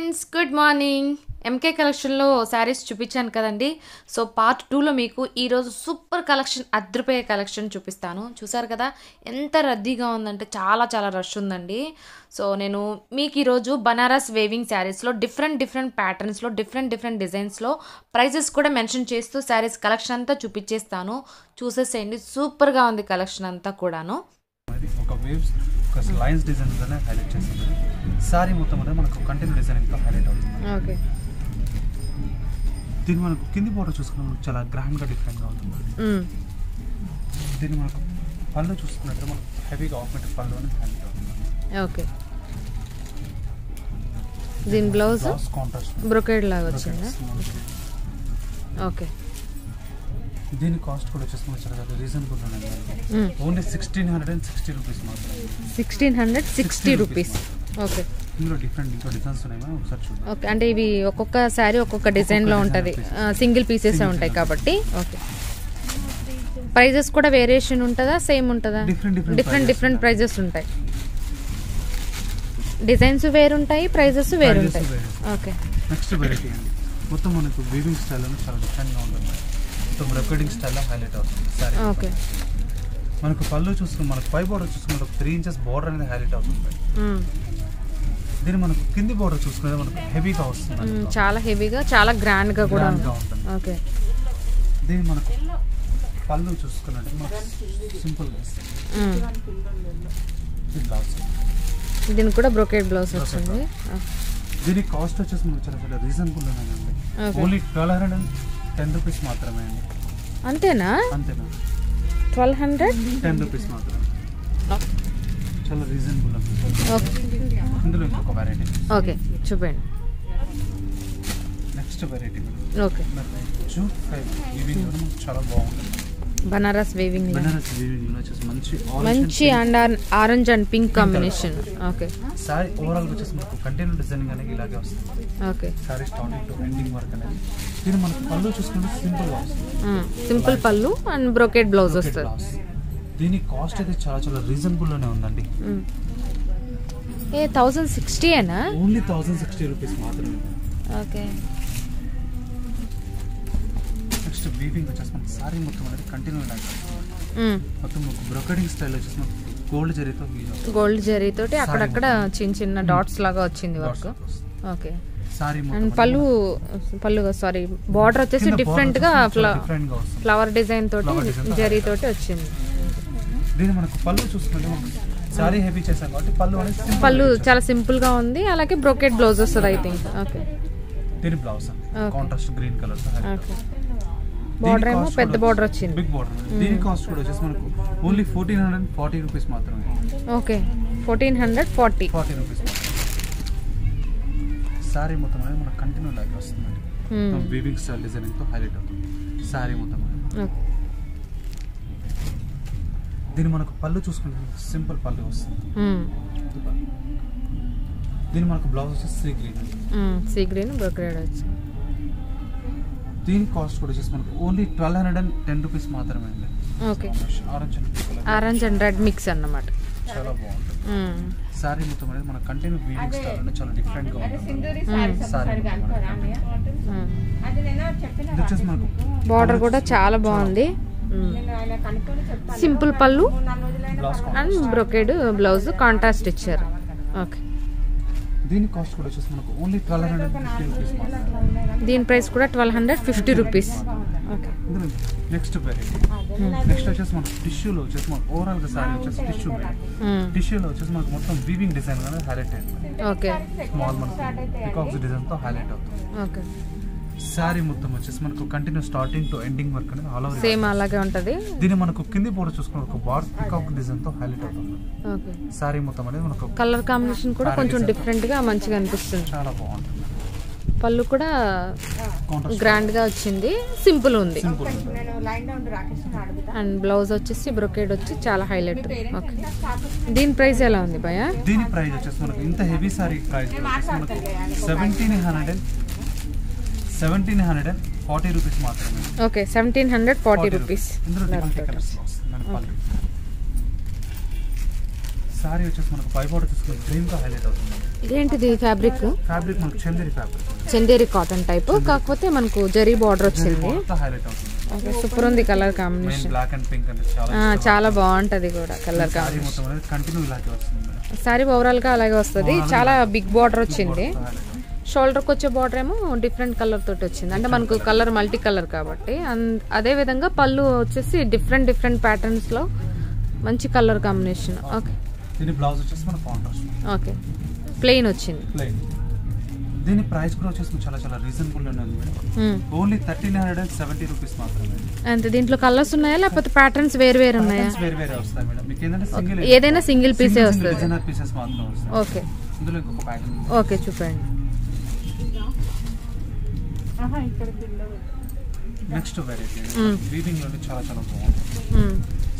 Friends, good morning. MK కలెక్షన్లో శారీస్ చూపించాను కదండి. సో పార్ట్ 2లో మీకు ఈరోజు సూపర్ కలెక్షన్, అద్రిపోయే కలెక్షన్ చూపిస్తాను. చూసారు కదా ఎంత రద్దీగా ఉందంటే చాలా చాలా రష్ ఉందండి. సో నేను మీకు ఈరోజు బనారస్ వేవింగ్ శారీస్లో డిఫరెంట్ ప్యాటర్న్స్లో డిఫరెంట్ డిజైన్స్లో ప్రైజెస్ కూడా మెన్షన్ చేస్తూ శారీస్ కలెక్షన్ అంతా చూపించేస్తాను. చూసేసేయండి, సూపర్గా ఉంది కలెక్షన్ అంతా కూడాను. ఒక వేవ్స్ ఒక లైన్స్ డిజైన్ గానే హైలైట్ చేస్తుంది. సారీ మొత్తం అంటే మనకు కంటిన్యూ డిజైనింగ్ తో హైలైట్ అవుతుంది. ఓకే, దీన్ని మనకు కింది బోర్డర్ చూసుకున్నప్పుడు చాలా గ్రాండ్ గా డిఫరెంట్ గా ఉంటుంది. దీన్ని మనకు పళ్ళు చూసుకున్నట్టు మనకు హెవీగా ఆఫ్మెంట్ పళ్ళు అని హైలైట్ అవుతుంది. ఓకే, దీని బ్లౌజ్ కాంట్రాస్ట్ బ్రొకేడ్ లాగా వచ్చిందా? ఓకే, దీని కాస్ట్ కూడా వచ్చేసి చాలా రీజనబుల్ ఉన్నాయి. ఓన్లీ 1660 రూపీస్ మాత్రమే. 1660 రూపీస్. ఓకే, ఇందులో డిఫరెంట్ డిజైన్స్ ఉన్నాయి, ఒకసారి చూడండి. ఓకే, అంటే ఇవి ఒక్కొక్క శారీ ఒక్కొక్క డిజైన్లో ఉంటుంది, సింగిల్ పీసెస్ ఉంటాయి కాబట్టి. ఓకే, ప్రైజెస్ కూడా వేరియేషన్ ఉంటుందా, సేమ్ ఉంటుందా? డిఫరెంట్ ప్రైజెస్ ఉంటాయి, డిజైన్స్ వేరుంటాయి, ప్రైజెస్ వేరుంటాయి. ఓకే, నెక్స్ట్ వెరైటీ అండి. మొత్తం మనకు వీవింగ్ స్టైల్ అనేది చాలా డిఫరెంట్గా ఉంటుంది. మొత్తం బ్రొకేడింగ్ స్టైల్లో హైలైట్ అవుతుంది సారీ. ఓకే, మనకు పళ్ళు చూసుకుని మనకు 5 బోర్డర్ చూసుకుంటే 3 ఇంచెస్ బోర్డర్ అనేది హైలైట్ అవుతుంది. దీన్ని మనకు కింది బోర్డర్ చూసుకునే మనకు హెవీగా వస్తుంది, చాలా హెవీగా, చాలా గ్రాండ్గా కూడా ఉంటుంది. ఓకే, దీన్ని మనకు పళ్ళు చూసుకున్నట్టు మనకు సింపుల్గా వస్తుంది. బ్లౌజ్, దీనికి కూడా బ్రొకేడ్ బ్లౌజ్ వచ్చింది. దీని కాస్ట్ వచ్చేసి మనకు చాలా రీజనబుల్ ఉన్నాయండి. ఓన్లీ 1210 రూపీస్ మాత్రమే అండి. అంతేనా? 1210 రూపీస్ మాత్రమే, చాలా రీజనబుల్. ఇందులో ఇంకొక వెరైటీ. ఓకే, చూపండి. Next variety okay, jute weaving చాలా బాగుంటుంది. బనారస్ వీవింగ్ వచ్చేసి మంచి and orange and pink combination. Okay, sorry overall వచ్చేసి మనకు కంటిన్యూ డిజైనింగ్ అనేది ఇలాగే వస్తుంది. Okay, sorry starting to ending work అనేది. దీన్ని మనకు పళ్ళు చూసుకుంటే సింపుల్ గా వస్తుంది, సింపుల్ పళ్ళు అండ్ బ్రోకెడ్ బ్లౌజ్ వస్తుంది. దీని కాస్ట్ అయితే చాలా రీజనబుల్ లోనే ఉందండి. 1060 ఏనా? ఓన్లీ 1060 రూపీస్ మాత్రమే. ఓకే, నెక్స్ట్ వీవింగ్ వచ్చేసి మనకి సారీ మొత్తం అనేది కంటిన్యూ మొత్తం బ్రోకెడింగ్ స్టైల్ వచ్చేసి మనకు గోల్డ్ జరీతో అక్కడక్కడ చిన్న డాట్స్ లాగా వచ్చింది వర్క్. ఓకే, సారీ అండ్ పళ్ళు సారీ బార్డర్ వచ్చేసి డిఫరెంట్ గా ఫ్లవర్ డిజైన్ తోటి జరీ తోటి వచ్చింది. దీని మనకు పళ్ళు చూసుకుంటే మనకు సారీ హెవీ చేసాం కాబట్టి పళ్ళు చాలా సింపుల్ గా ఉంది. అలాగే బ్రోకెడ్ బ్లౌజ్ వస్తుంది ఐ థింక్. ఓకే, దీని blouse contrast green colour. Okay, border ఏమో పెద్ద బార్డర్ వచ్చింది, బిగ్ బార్డర్. దీని కాస్ట్ కూడా వచ్చేసి మనకు ఓన్లీ 1440 రూపీస్ మాత్రమే. Okay, 1440 rupees. సారీ మొత్తం అనేది మనకు కంటిన్యూ లాగా వస్తుంది. వీవింగ్ స్టైల్ డిజైనింగ్ తో హైలైట్ అవుతుంది సారీ మొత్తం. దీని మనకు పళ్ళు చూసుకుంటే సింపుల్ పళ్ళు వస్తుంది. దీని మనకు బ్లౌజ్ వచ్చేసి సీ గ్రీన్ బ్రోకెడ్ వచ్చింది. దీని కాస్ట్ కూడా వచ్చేసి మనకు ఓన్లీ 1210 రూపీస్ మాత్రమే అండి. Okay, orange and red mix అన్నమాట. చాలా బాగుంటుంది సారీ మొత్తం అనేది మన కంటిన్యూ వీవింగ్ స్టైల్ అనేది చాలా డిఫరెంట్ గా ఉంటుంది. సారీ ఇది వచ్చేసి మనకు బార్డర్ కూడా చాలా బాగుంది. సింపుల్ పళ్ళు అండ్ బ్రోకెడ్ బ్లౌజ్ కాంట్రాస్ట్ ఇచ్చారు. ఓకే, దీని కాస్ట్ కూడా వచ్చేసి మనకు ఓన్లీ 1250 రూపీస్ మాత్రమే. దీని ప్రైస్ కూడా 1250 rupees. Okay, next variety. Next వచ్చేసి మనకు టిష్యూలో వచ్చేసి మనకు ఓవరాల్ గా సారీ వచ్చేసి టిష్యూలో వచ్చేసి మనకు మొత్తం వీవింగ్ డిజైన్ అనేది హైలైట్ అవుతుంది. ఓకే, స్మాల్ మనకు పికాక్స్ డిజైన్ తో హైలైట్ అవుతుంది. ఓకే, సారీ మొత్తం వచ్చేసి మనకు continue starting to ending work అనేది ఆల్ ఓవర్ సేమ్ అలాగే ఉంటది. దీని మనకు కింది బోర్డర్ చూసుకున్న ఒక బార్డర్ పికాక్ డిజైన్ తో హైలైట్ అవుతుంది. ఓకే, సారీ మొత్తం అనేది మనకు కలర్ కాంబినేషన్ కూడా కొంచెం డిఫరెంట్ గా మంచిగా అనిపిస్తుంది. చాలా బాగుంటుంది. పళ్ళు కూడా గ్రాండ్ గా వచ్చింది, సింపుల్ ఉంది. అండ్ బ్లౌజ్ వచ్చేసి బ్రోకెడ్ వచ్చి చాలా హైలైట్. ఓకే, దీని ప్రైస్ ఎలా ఉంది భయ్యా? దీని ప్రైస్ వచ్చేసి మనకు ఇంత హెవీ సారీ ప్రైస్ మనకు 1740 రూపీస్ మాత్రమే. Okay, 1740 rupees. ఇందులో డిఫరెంట్ కలర్స్ వస్తుంది. సారీ వచ్చేసి మనకు పై బార్డర్ చూసుకుని గ్రీన్ తో హైలైట్ అవుతుంది. ఇదేంటిది ఫ్యాబ్రిక్? ఫ్యాబ్రిక్ మనకు Chanderi fabric, Chanderi cotton type, కాకపోతే మనకు జరీ బార్డర్ వచ్చింది. హైలైట్ అవుతుంది. ఓకే, సూపర్ ఉంది colour combination. Black and pink అంటే చాలా బాగుంటది కూడా కలర్ కాంబినేషన్. మొత్తం అనేది కంటిన్యూ ఇలాగే వస్తుంది. సారీ ఓవరాల్ గా అలాగే వస్తుంది. చాలా బిగ్ బార్డర్ వచ్చింది. షోల్డర్కి వచ్చే బార్డర్ ఏమో డిఫరెంట్ కలర్ తోటి వచ్చింది, అంటే మనకు కలర్ మల్టీ కలర్ కాబట్టి. అదే విధంగా పళ్ళు వచ్చేసి డిఫరెంట్ ప్యాటర్న్స్ లో మంచి కలర్ కాంబినేషన్. ఓకే, దీని బ్లౌజ్ వచ్చేసి మన కాంట్రాస్ట్. ఓకే, ప్లెయిన్ వచ్చింది. ప్లెయిన్. దీని ప్రైస్ కూడా వచ్చేసి చాలా రీజనబుల్ ఉంది మేడం. ఓన్లీ 1370 రూపీస్ మాత్రమే. అంతే. దీంట్లో కలర్స్ ఉన్నాయా లేకపోతే ప్యాటర్న్స్ వేరు ఉన్నాయా? వేరే వస్తాయి మేడం. మీకు ఏంటంటే ఏదైనా సింగిల్ పీసే వస్తుంది. డిజైనర్ పీసెస్ మాత్రం వస్తాయి. ఓకే, ఇందులో ఇంకొక ప్యాటర్న్. ఓకే, చూపండి. నెక్స్ట్ వెరైటీ వీవింగ్ లో చాలా బాగుంది.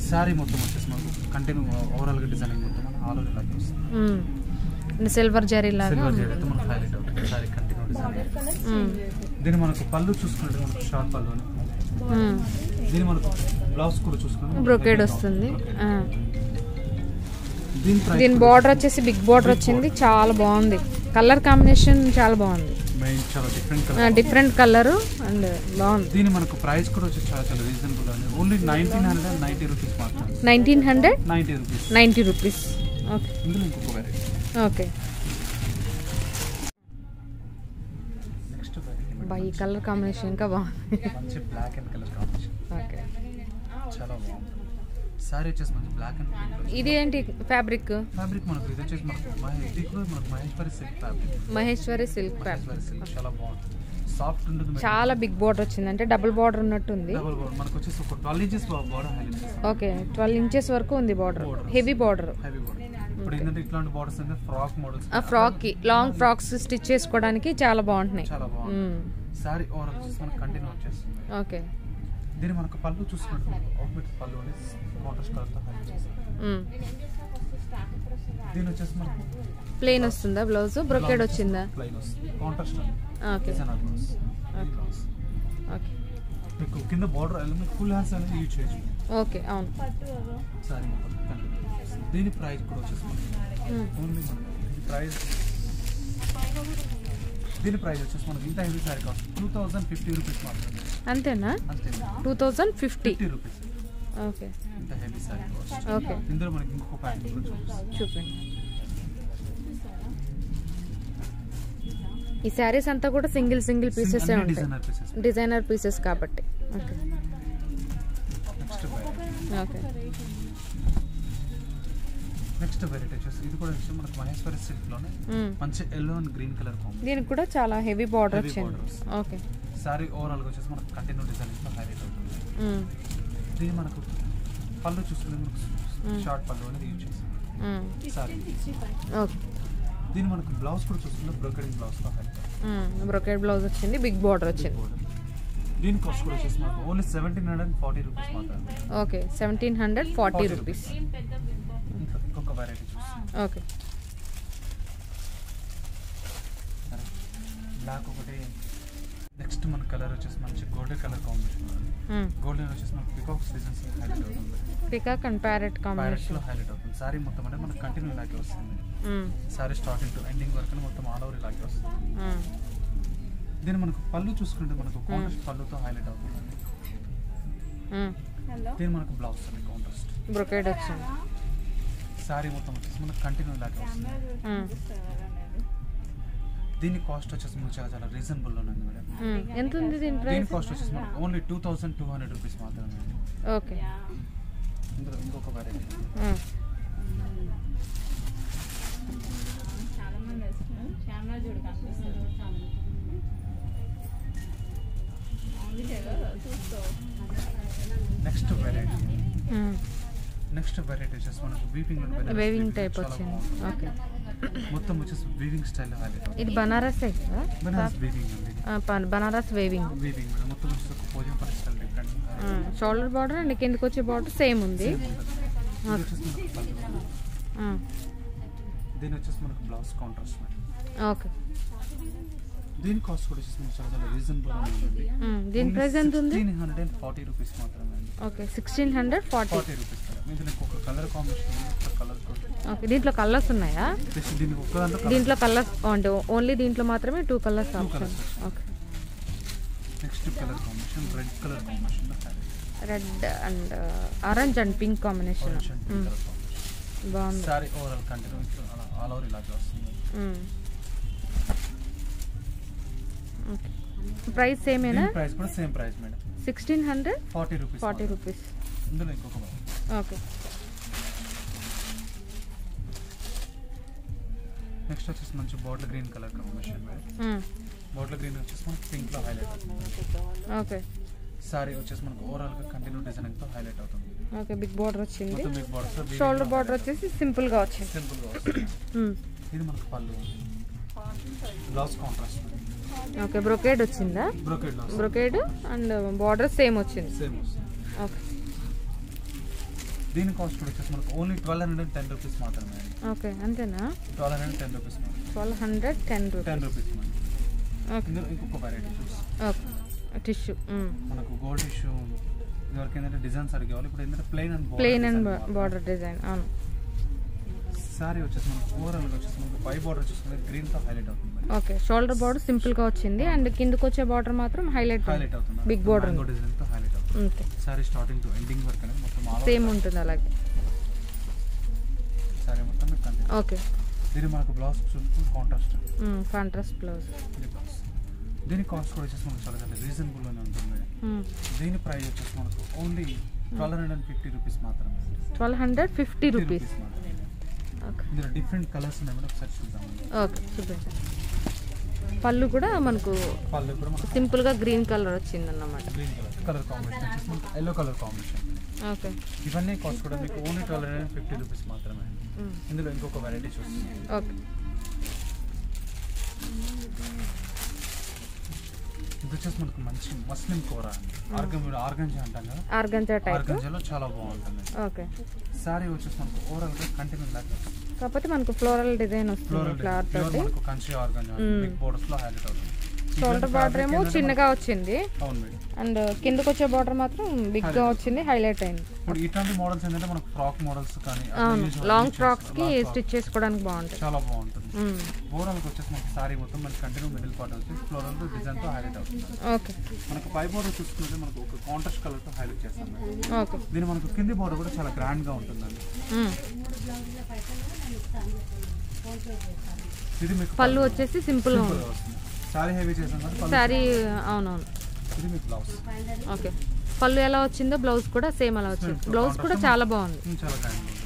సారీ మొత్తం వచ్చేసి మనకు కంటిన్యూ ఓవరాల్ గా డిజైనింగ్ మొత్తం ఆల్ ఓవర్ ఇలాగే వస్తుంది. సిల్వర్ జరీ లాగా అయితే మనకు హైలైట్ అవుతుంది. Sorry continue design. దీని మనకు పళ్ళు చూసుకుంటే మనకు షార్ట్ పళ్ళు, దీని మనకు బ్లౌజ్ కూడా చూసుకుంటే బ్రోకేడ్ వస్తుంది. దీని బార్డర్ వచ్చేసి బిగ్ బార్డర్ వచ్చింది. చాలా బాగుంది కలర్ కాంబినేషన్, చాలా బాగుంది. డిఫరెంట్ కలర్ అండ్ బాగుంది. దీని మనకు ప్రైస్ కూడా వచ్చి చాలా రీజనబుల్ అండి. ఓన్లీ 1990 రూపీస్ మాత్రమే. 1990 రూపీస్. ఓకే, ఇందులో ఇంకొక వెరైటీ. Okay, next variety. ఈ కలర్ కాంబినేషన్ ఇంకా బాగుంది. మంచి black and colour combination. Okay, చాలా బాగుంది. సారీ వచ్చేసి మనకి బ్లాక్ అండ్ పింక్. ఇది ఏంటి ఫ్యాబ్రిక్? మనకు ఇది వచ్చేసి మనకు Maheshwari silk fabric. Maheshwari silk fabric చాలా బాగుంటుంది. సాఫ్ట్ ఉంటుంది. చాలా బిగ్ బార్డర్ వచ్చింది, అంటే డబుల్ బార్డర్ ఉన్నట్టు ఉంది. మనకు వచ్చేసి ఒక 12 inches border highlight. Okay, 12 inches వరకు ఉంది బార్డర్. Heavy border. ఇప్పుడు ఏంటంటే ఇట్లాంటి బార్డర్స్ అంటే ఫ్రాక్ మోడల్స్, ఆ ఫ్రాక్ కి లాంగ్ ఫ్రాక్స్ స్టిచ్ చేసుకోవడానికి చాలా బాగుంటున్నాయి. చాలా బాగుంది. సారీ ఓవరాల్ వచ్చేసి మనకు కంటిన్యూ వచ్చేస్తుంది. ఓకే, దీని మనకు పళ్ళు చూసుకుంటే అవుట్ఫిట్ పళ్ళు అనేది కాంట్రాస్ట్ కలర్ తో హైలైట్ చేస్తాం. దీని వచ్చేసి మనకు ప్లెయిన్ వస్తుందా బ్లౌజ్? బ్రోకేడ్ వచ్చిందా? ప్లెయిన్ వస్తుంది. కాంట్రాస్ట్. Okay, okay. మీకు కింద బార్డర్ ఎలిమెంట్ ఫుల్ హ్యాండ్స్ అనేది యూజ్ చేయొచ్చు. ఓకే, అవును. సారీ దీని ప్రైస్ కూడా వచ్చేసి దీని ప్రైస్ వచ్చేసి మనకి ఇంత హెవీ సారీ కాస్ట్ 2050 రూపీస్ మాత్రమే. అంతేనా? 2050 రూపీస్. ఓకే, ఇంత హెవీ సారీ కాస్ట్. ఓకే, ఇందులో మనకి ఇంకొక ప్యాటర్న్ కూడా చూపండి. ఈ శారీస్ అంతా కూడా సింగిల్ పీసెస్ ఉంటాయి, డిజైనర్ పీసెస్ కాబట్టి. Okay, okay. నెక్స్ట్ వెరైటీ వచ్చేసి ఇది కూడా మనకు మహేశ్వరి సిల్క్ లోనే మంచి yellow and green colour combination. దీనికి కూడా చాలా హెవీ బార్డర్ వచ్చింది. ఓకే, సారీ ఓవరాల్ గా వచ్చేసి మనకు కంటిన్యూ డిజైనింగ్ తో హైలైట్ అవుతుంది. దీని మనకు పళ్ళు చూసుకుంటే మనకు షార్ట్ పళ్ళు అనేది యూజ్ చేస్తాం. సారీ. ఓకే, దీని మనకు బ్లౌజ్ కూడా చూసుకుంటే బ్రోకెడ్ బ్లౌజ్ తో హైలైట్. బ్రోకెడ్ బ్లౌజ్ వచ్చింది, బిగ్ బార్డర్ వచ్చింది. దీని కాస్ట్ కూడా వచ్చేసి మనకు ఓన్లీ 1740 రూపీస్ మాత్రమే. Okay, 1740 rupees. ఇంకొక వెరైటీ చూస్తాం. ఓకే, బ్లాక్ ఒకటి. నెక్స్ట్ మన కలర్ వచ్చేసి మంచి గోల్డెన్ కలర్ కాంబినేషన్. గోల్డెన్ వచ్చేసి మనకు పికాక్స్ డిజైన్స్ హైలైట్ అవుతుంది. పికాక్ అండ్ ప్యారెట్ కాంబినేషన్ లో హైలైట్ అవుతుంది. సారీ మొత్తం అంటే మనకు కంటిన్యూ ఇలాగే వస్తుంది. సారీ స్టార్టింగ్ టు ఎండింగ్ వరకు మొత్తం ఆల్ ఓవర్ ఇలాగే వస్తుంది. దీని మనకు పళ్ళు చూసుకుంటే మనకు కాంట్రాస్ట్ పళ్ళుతో హైలైట్ అవుతుంది. దీని మనకు బ్లౌజ్ అండి కాంట్రాస్ట్ బ్రోకెడ్ వచ్చింది. సారీ మొత్తం వచ్చేసి మనకు కంటిన్యూ ఇలాగే వస్తుంది. దీని కాస్ట్ వచ్చేసి మనకు చాలా రీజనబుల్ లో ఉంది మేడం. ఎంత ఉంది దీని ప్రైస్? దీని కాస్ట్ వచ్చేసి మనకు ఓన్లీ 2200 రూపీస్ మాత్రమే. ఓకే, ఇందులో ఇంకొక వెరైటీ. నెక్స్ట్ వెరైటీ వచ్చేసి మనకు వీవింగ్ టైప్ వచ్చింది. ఓకే, మొత్తం వచ్చేసి వీవింగ్ స్టైల్ హైలైట్. ఇది బనారస్ కదా? బనారస్ వీవింగ్ అండి. Banaras weaving madam. మొత్తం వచ్చేసి ఒక posing for style different. Shoulder border and కిందకి వచ్చే బార్డర్ సేమ్ ఉంది. దీని వచ్చేసి మనకు బ్లౌజ్ కాంట్రాస్ట్. ఓకే, దీని కాస్ట్ కూడా వచ్చేసి మనకు చాలా చాలా రీజనబుల్ ఉంది. దీని ప్రైస్ ఎంత ఉంది? 1640 రూపీస్ మాత్రమే అండి. Okay 1640 rupees. దీంట్లో ఒక కలర్ కాంబినేషన్ ఉంది, ఒక కలర్ కోడ్. ఓకే దీంట్లో కలర్స్ ఉన్నాయా? దీనికి ఒక దాంట్లో దీంట్లో కలర్స్ అంటే ఓన్లీ దీంట్లో మాత్రమే 2 colours option. Okay next colour combination red colour combination, red and orange and pink combination బాగుంది. Sorry overall continue all over ఇలాగే వస్తుంది. ఓకే ప్రైస్ సేమేనా? ప్రైస్ కూడా సేమ్ ప్రైస్ మేడం, 1640 రూపీస్. ఇందులో ఇంకొక ఓకే నెక్స్ట్ వచ్చేసి మంచి bottle green colour combination madam. Bottle green వచ్చేసి మనకి పింక్ లో హైలైట్ అవుతుంది. ఓకే సారీ వచ్చేసి మనకు ఓవరాల్ గా కంటిన్యూ డిజైనింగ్ తో హైలైట్ అవుతుంది. ఓకే బిగ్ బార్డర్ వచ్చింది, మొత్తం బిగ్ బార్డర్, షోల్డర్ బార్డర్ వచ్చేసి సింపుల్ గా వచ్చింది. సింపుల్ గా వస్తుంది. ఇది మనకు పళ్ళు, బ్లౌజ్ కాంట్రాస్ట్. ఓకే బ్రొకేడ్ వచ్చిందా? బ్రొకేడ్ అండ్ బార్డర్ సేమ్ వచ్చింది. సేమ్ వస్తుంది. ఓకే దీని కాస్ట్ కూడా వచ్చేసి మనకు ఓన్లీ 1210 రూపీస్ మాత్రమే. ఓకే అంతేనా? 1210 రూపీస్. 1210 రూపీస్. ఓకే ఇందులో ఇంకొక వెరైటీ చూసి ఓకే టిష్యూ మనకు గోల్డ్ టిష్యూ. ఇదివరకు ఏంటంటే డిజైన్స్ అడిగేవాళ్ళు, ఇప్పుడు ఏంటంటే ప్లెయిన్ అండ్ బార్డర్ డిజైన్. అవును. సారీ వచ్చేసి మనకు ఓవరాల్ గా వచ్చేసి మనకు పై బార్డర్ వచ్చేసి గ్రీన్ తో హైలైట్ అవుతుంది. ఓకే షోల్డర్ బార్డర్ సింపుల్ గా వచ్చింది అండ్ కిందకి వచ్చే బార్డర్ మాత్రం హైలైట్ అవుతుంది. బిగ్ బార్డర్ డిజైన్ తో హైలైట్ అవుతుంది. Okay sorry starting to ending వరకు అనేది మొత్తం సేమ్ ఉంటుంది అలాగే. సారీ మొత్తం మీకు ఓకే దీని మనకు బ్లౌజ్ చూసుకుంటే కాంట్రాస్ట్ బ్లౌజ్. దీని కాస్ట్ కూడా వచ్చేసి మనకు చాలా చాలా రీజనబుల్ గానే ఉంటుంది మేడం. దీని ప్రైస్ వచ్చేసి మనకు ఓన్లీ 1250 రూపీస్ మాత్రమే. 1250 రూపీస్. ఓకే ఇందులో డిఫరెంట్ కలర్స్ ఉన్నాయి మేడం, ఒకసారి చూద్దాం. ఓకే చూద్దాం. పళ్ళు కూడా మనకు సింపుల్ గా గ్రీన్ కలర్ వచ్చింది అన్నమాట. గ్రీన్ కలర్ కాంబినేషన్ వచ్చేసి మనకు ఎల్లో కలర్ కాంబినేషన్. ఓకే ఇవన్నీ కాస్ట్ కూడా మీకు ఓన్లీ 1250 రూపీస్ మాత్రమే. ఇందులో ఇంకొక వెరైటీ చూస్తుంది. ఓకే ఇది వచ్చేసి మనకు మంచి మస్లిన్ కూర, ఆర్గంజా అంటాం కదా, ఆర్గంజాలో చాలా బాగుంటుంది. ఓకే సారీ వచ్చేసి మనకు ఓవరాల్ గా కంటిన్యూ లాగా కాకపోతే మనకు ఫ్లోరల్ డిజైన్ వస్తుంది. ఫ్లవర్ తోటి మనకు కంచి ఆర్గంజా బిగ్ బోర్డర్స్ లో హైలైట్ అవుతుంది. షోల్డర్ బార్డర్ ఏమో చిన్నగా వచ్చింది అండ్ కిందకి వచ్చే బార్డర్ మాత్రం బిగ్ గా వచ్చింది, హైలైట్ అయింది. ఇప్పుడు ఇట్లాంటి మోడల్స్ ఏంటంటే మనకు ఫ్రాక్ మోడల్స్ కానీ లాంగ్ ఫ్రాక్స్ కి స్టిచ్ చేసుకోవడానికి బాగుంటుంది, చాలా బాగుంటుంది. ఓవరాల్ గా వచ్చేసి మనకి సారీ మొత్తం మనకి కంటిన్యూ మిడిల్ పార్ట్ వచ్చి ఫ్లోరల్ డిజైన్ తో హైలైట్ అవుతుంది. ఓకే మనకు పై బోర్డర్ చూసుకుంటే మనకు ఒక కాంట్రాస్ట్ కలర్ తో హైలైట్ చేస్తాం. ఓకే దీని మనకు కింది బోర్డర్ కూడా చాలా గ్రాండ్ గా ఉంటుందండి. ఇది మీకు పళ్ళు వచ్చేసి సింపుల్ గా ఉంది. సారీ హెవీ చేసాం కదా సారీ. అవునవును. ఇది మీకు బ్లౌజ్. ఓకే పళ్ళు ఎలా వచ్చిందో బ్లౌజ్ కూడా సేమ్ అలా వచ్చింది. బ్లౌజ్ కూడా చాలా బాగుంది, చాలా గ్రాండ్ గా ఉంటుంది.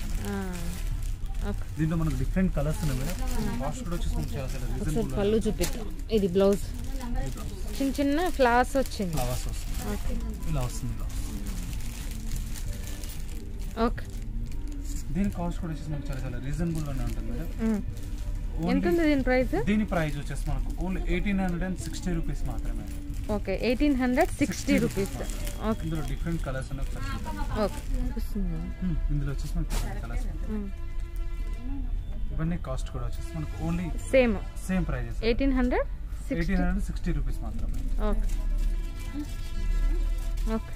దీంట్లో మనకు డిఫరెంట్ కలర్స్ ఉన్నాయి మేడం. కాస్ట్ కూడా వచ్చేసి చాలా చాలా రీజనబుల్. పళ్ళు చూపిద్దాం. ఇది బ్లౌజ్ చిన్న చిన్న ఫ్లవర్స్ వచ్చింది. ఫ్లవర్స్ వస్తుంది. ఓకే ఇలా వస్తుంది. ఓకే దీని కాస్ట్ కూడా వచ్చేసి మనకు చాలా చాలా రీజనబుల్ గానే ఉంటుంది మేడం. ఎంత ఉంది దీని ప్రైస్? దీని ప్రైస్ వచ్చేసి మనకు ఓన్లీ 1860 రూపీస్ మాత్రమే. Okay 1860 rupees. ఓకే ఇందులో డిఫరెంట్ కలర్స్ ఉన్నాయి, ఒకసారి చూద్దాం. ఓకే ఇందులో వచ్చేసి మనకు కలర్స్. ఇవన్నీ కాస్ట్ కూడా వచ్చేసి మనకు ఓన్లీ సేమ్ ప్రైజెస్ 1860 రూపీస్ మాత్రమే. ఓకే ఓకే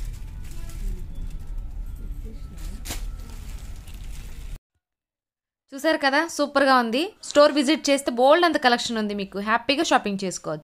చూసారు కదా, సూపర్గా ఉంది. స్టోర్ విజిట్ చేస్తే బోల్డ్ అంత కలెక్షన్ ఉంది, మీకు హ్యాపీగా షాపింగ్ చేసుకోవచ్చు.